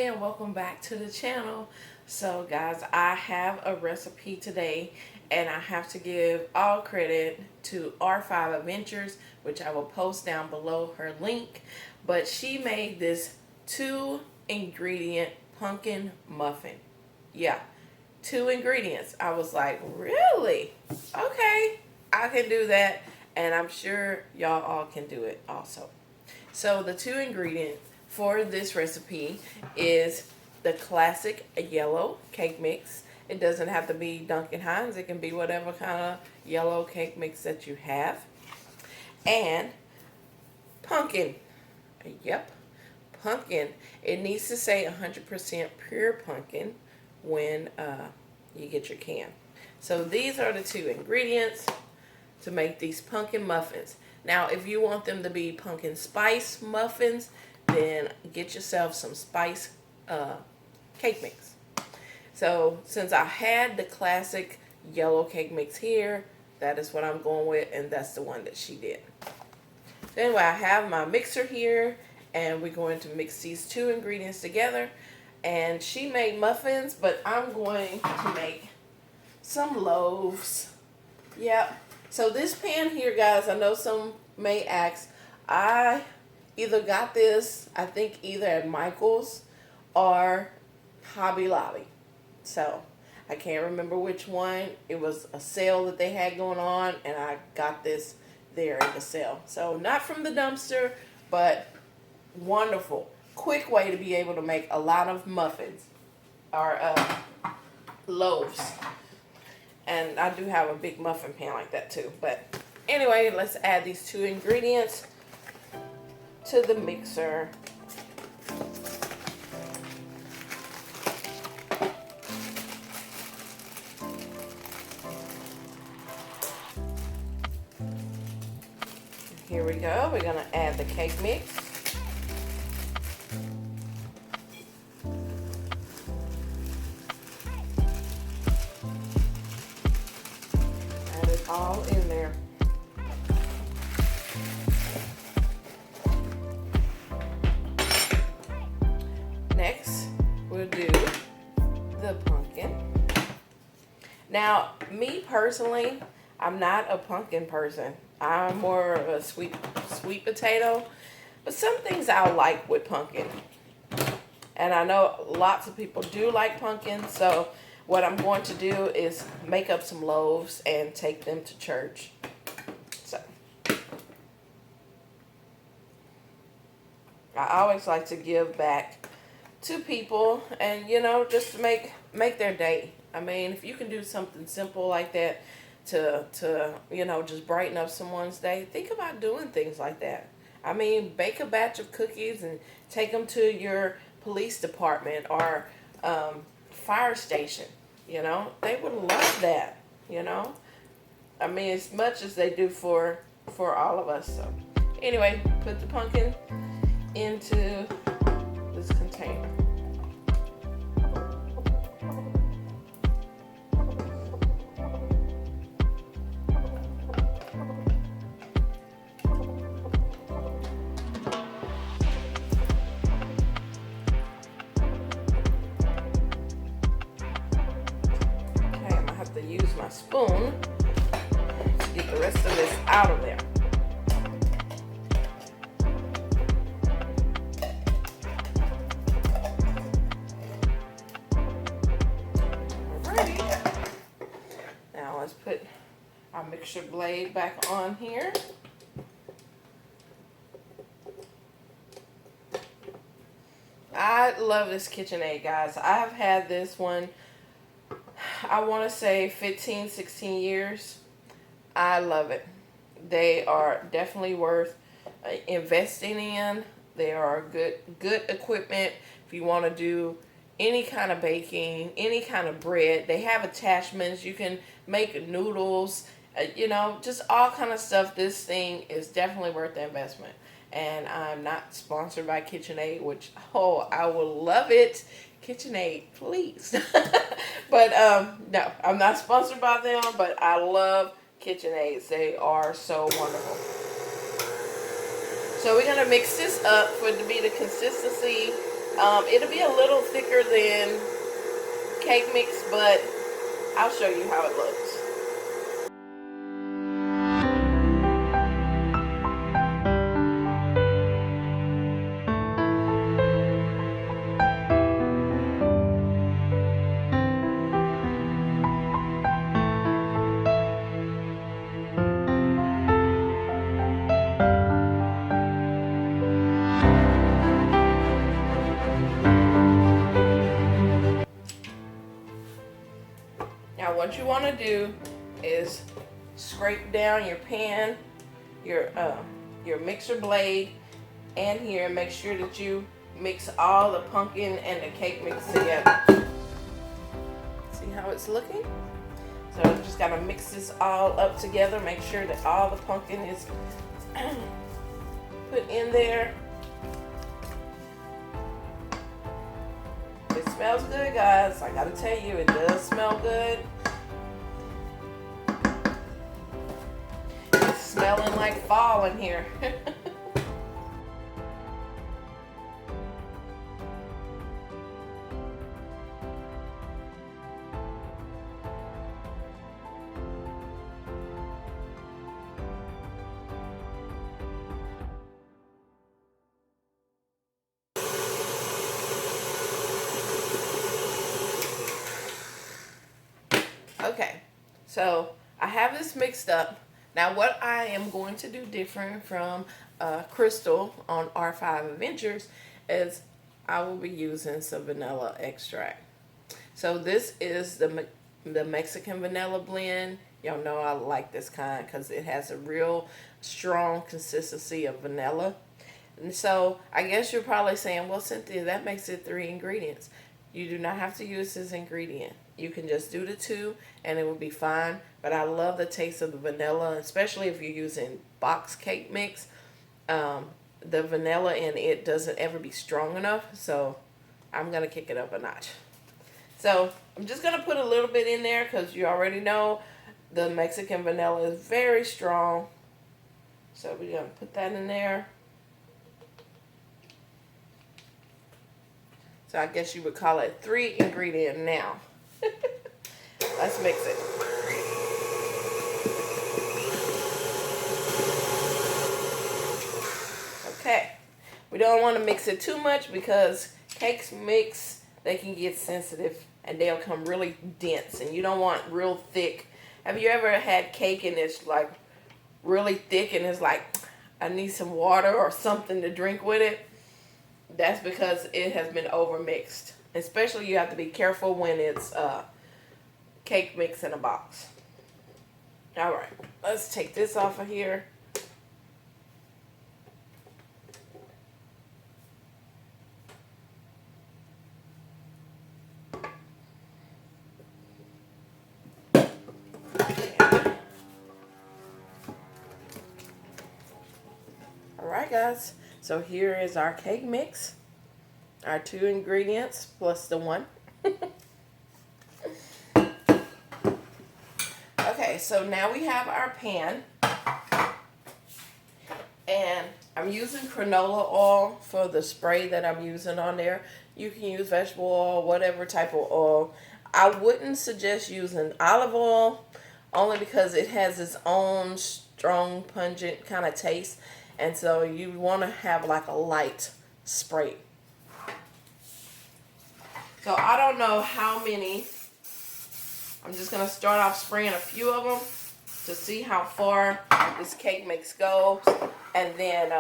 and welcome back to the channel. So guys, I have a recipe today and I have to give all credit to R5 Adventures, which I will post down below her link. But she made this 2-ingredient pumpkin muffin. Yeah, 2 ingredients. I was like, really? Okay, I can do that, and I'm sure y'all all can do it also. So the 2 ingredients for this recipe is the classic yellow cake mix. It doesn't have to be Duncan Hines. It can be whatever kind of yellow cake mix that you have. And pumpkin. Yep, pumpkin. It needs to say 100% pure pumpkin when you get your can. So these are the 2 ingredients to make these pumpkin muffins. Now, if you want them to be pumpkin spice muffins, then get yourself some spice cake mix. So since I had the classic yellow cake mix here, that is what I'm going with, and that's the one that she did. So anyway, I have my mixer here, and we're going to mix these 2 ingredients together. And she made muffins, but I'm going to make some loaves. Yep. So this pan here, guys, I know some may ask, I either got this, I think either at Michael's or Hobby Lobby. So I can't remember which one. It was a sale that they had going on, and I got this there in the sale. So not from the dumpster, but wonderful. Quick way to be able to make a lot of muffins or loaves. And I do have a big muffin pan like that too. But anyway, let's add these 2 ingredients to the mixer. Here we go. We're going to add the cake mix. Add it all in there. Next, we'll do the pumpkin. Now, me personally, I'm not a pumpkin person. I'm more of a sweet potato. But some things I like with pumpkin. And I know lots of people do like pumpkin. So what I'm going to do is make up some loaves and take them to church. So I always like to give back to people, and you know, just to make their day. I mean, if you can do something simple like that to you know, just brighten up someone's day, think about doing things like that. I mean, bake a batch of cookies and take them to your police department or fire station. You know, they would love that. You know, I mean, as much as they do for all of us. So anyway, put the pumpkin into this container. Okay, I'm gonna have to use my spoon to get the rest of this out of there. Let's put our mixture blade back on here. I love this KitchenAid, guys. I've had this one, I want to say 15, 16 years. I love it. They are definitely worth investing in. They are good equipment if you want to do any kind of baking, any kind of bread. They have attachments. You can make noodles, you know, just all kind of stuff. This thing is definitely worth the investment. And I'm not sponsored by KitchenAid, which, oh, I will love it. KitchenAid, please. But no, I'm not sponsored by them, but I love KitchenAids. They are so wonderful. So we're going to mix this up for it to be the consistency It'll be a little thicker than cake mix, but I'll show you how it looks. Now what you want to do is scrape down your pan, your mixer blade, and here make sure that you mix all the pumpkin and the cake mix together. See how it's looking? So you just gotta mix this all up together. Make sure that all the pumpkin is put in there. It smells good, guys. I gotta tell you, it does smell good. It's smelling like fall in here. Okay, so I have this mixed up. Now what I am going to do different from Crystal on R5 Adventures is I will be using some vanilla extract. So this is the Mexican vanilla blend. Y'all know I like this kind because it has a real strong consistency of vanilla. And so I guess you're probably saying, well, Cynthia, that makes it 3 ingredients. You do not have to use this ingredient. You can just do the 2 and it will be fine. But I love the taste of the vanilla, especially if you're using box cake mix. The vanilla in it doesn't ever be strong enough, so I'm going to kick it up a notch. So I'm just going to put a little bit in there because you already know the Mexican vanilla is very strong. So we're going to put that in there. So I guess you would call it 3 ingredient now. Let's mix it. Okay. We don't want to mix it too much because cakes mix, they can get sensitive and they'll come really dense, and you don't want real thick. Have you ever had cake and it's like really thick and it's like, I need some water or something to drink with it? That's because it has been over mixed. Especially you have to be careful when it's cake mix in a box. Alright, let's take this off of here. Alright guys, so here is our cake mix. Our 2 ingredients plus the 1. Okay, so now we have our pan. And I'm using canola oil for the spray that I'm using on there. You can use vegetable oil, whatever type of oil. I wouldn't suggest using olive oil only because it has its own strong, pungent kind of taste. And so you want to have like a light spray. So I don't know how many. I'm just going to start off spraying a few of them to see how far this cake mix goes. And then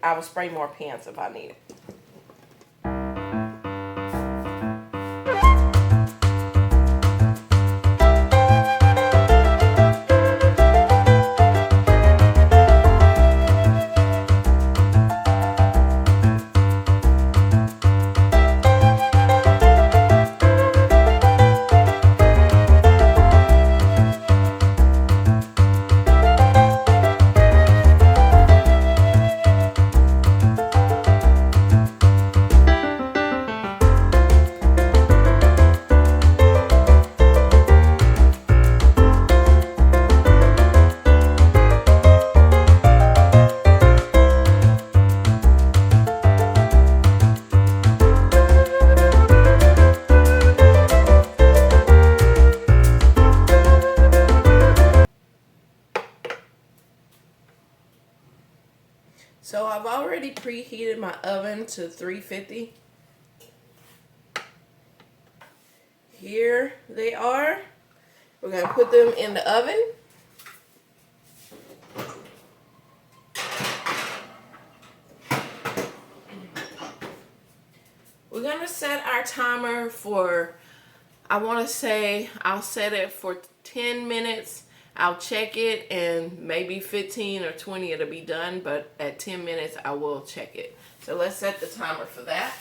I will spray more pans if I need it. So I've already preheated my oven to 350. Here they are. We're going to put them in the oven. We're going to set our timer for, I want to say, I'll set it for 10 minutes. I'll check it, and maybe 15 or 20 it'll be done, but at 10 minutes I will check it. So let's set the timer for that.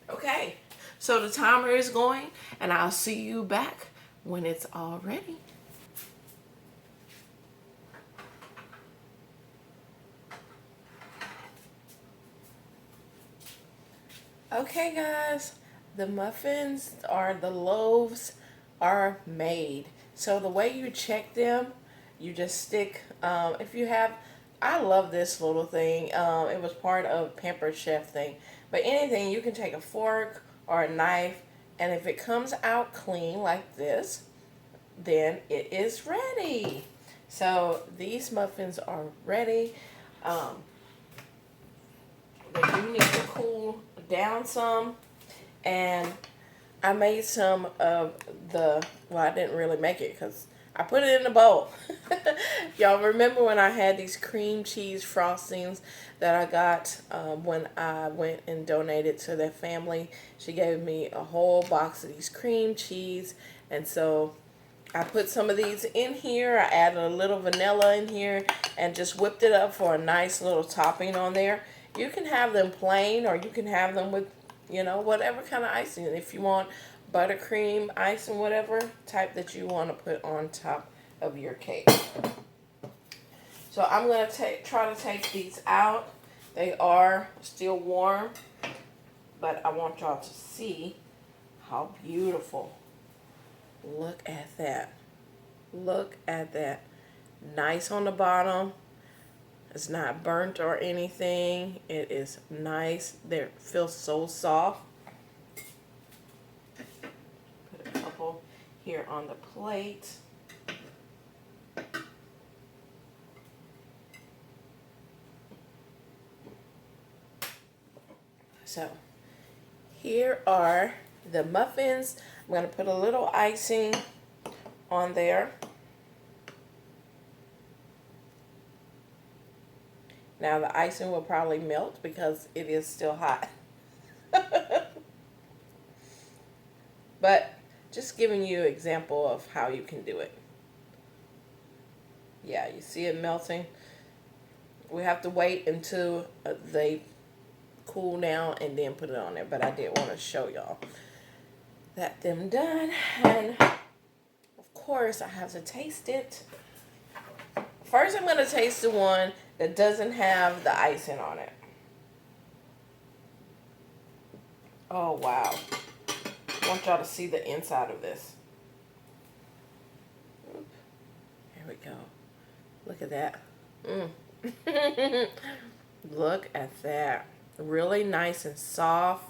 Okay, so the timer is going, and I'll see you back when it's all ready. Okay guys, the muffins or the loaves are made. So the way you check them, you just stick, if you have, I love this little thing. It was part of Pampered Chef thing. But anything, you can take a fork or a knife, and if it comes out clean like this, then it is ready. So these muffins are ready. They do need to cool down some, and I made some of the, well, I didn't really make it because I put it in a bowl. Y'all remember when I had these cream cheese frostings that I got when I went and donated to their family? She gave me a whole box of these cream cheese, and so I put some of these in here. I added a little vanilla in here and just whipped it up for a nice little topping on there. You can have them plain, or you can have them with, you know, whatever kind of icing. If you want buttercream icing, whatever type that you want to put on top of your cake. So I'm going to try to take these out. They are still warm, but I want y'all to see how beautiful. Look at that. Look at that. Nice on the bottom. It's not burnt or anything. It is nice. They feel so soft. Put a couple here on the plate. So here are the muffins. I'm going to put a little icing on there. Now the icing will probably melt because it is still hot. But just giving you an example of how you can do it. Yeah, you see it melting. We have to wait until they cool down and then put it on there. But I did want to show y'all that them done. And of course I have to taste it. First I'm going to taste the one that doesn't have the icing on it. Oh wow. I want y'all to see the inside of this. Here we go. Look at that. Look at that. Really nice and soft.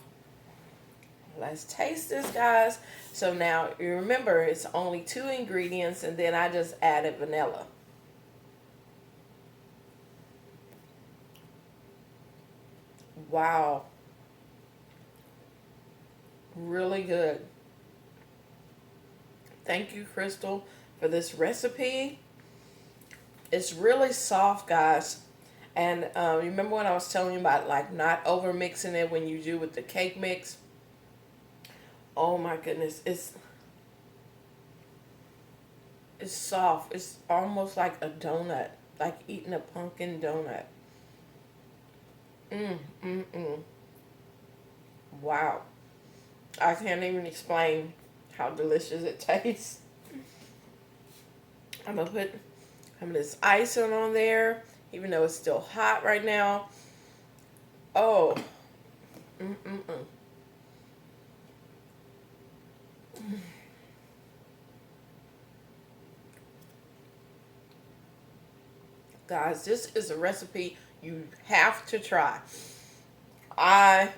Let's taste this, guys. So now you remember it's only 2 ingredients, and then I just added vanilla. Wow. Really good. Thank you, Crystal, for this recipe. It's really soft, guys. And remember when I was telling you about like not over mixing it when you do with the cake mix? Oh my goodness, it's soft. It's almost like a donut, like eating a pumpkin donut. Wow. I can't even explain how delicious it tastes. I'm going to put some of this icing on there, even though it's still hot right now. Oh. Guys, this is a recipe you have to try. I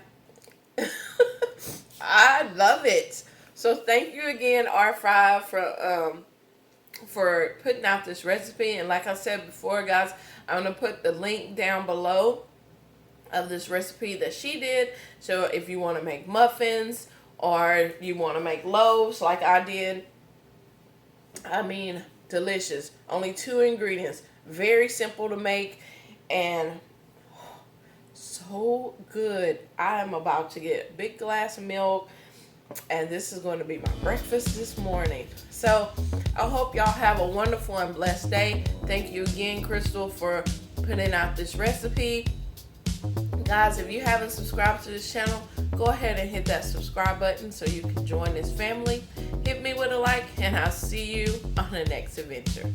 I love it. So thank you again, R5, for for putting out this recipe. And like I said before, guys, I'm going to put the link down below of this recipe that she did. So if you want to make muffins or if you want to make loaves like I did, I mean, delicious. Only 2 ingredients. Very simple to make and so good. I am about to get a big glass of milk, and this is going to be my breakfast this morning. So I hope y'all have a wonderful and blessed day. Thank you again, Crystal, for putting out this recipe. Guys, if you haven't subscribed to this channel, go ahead and hit that subscribe button so you can join this family. Hit me with a like, and I'll see you on the next adventure.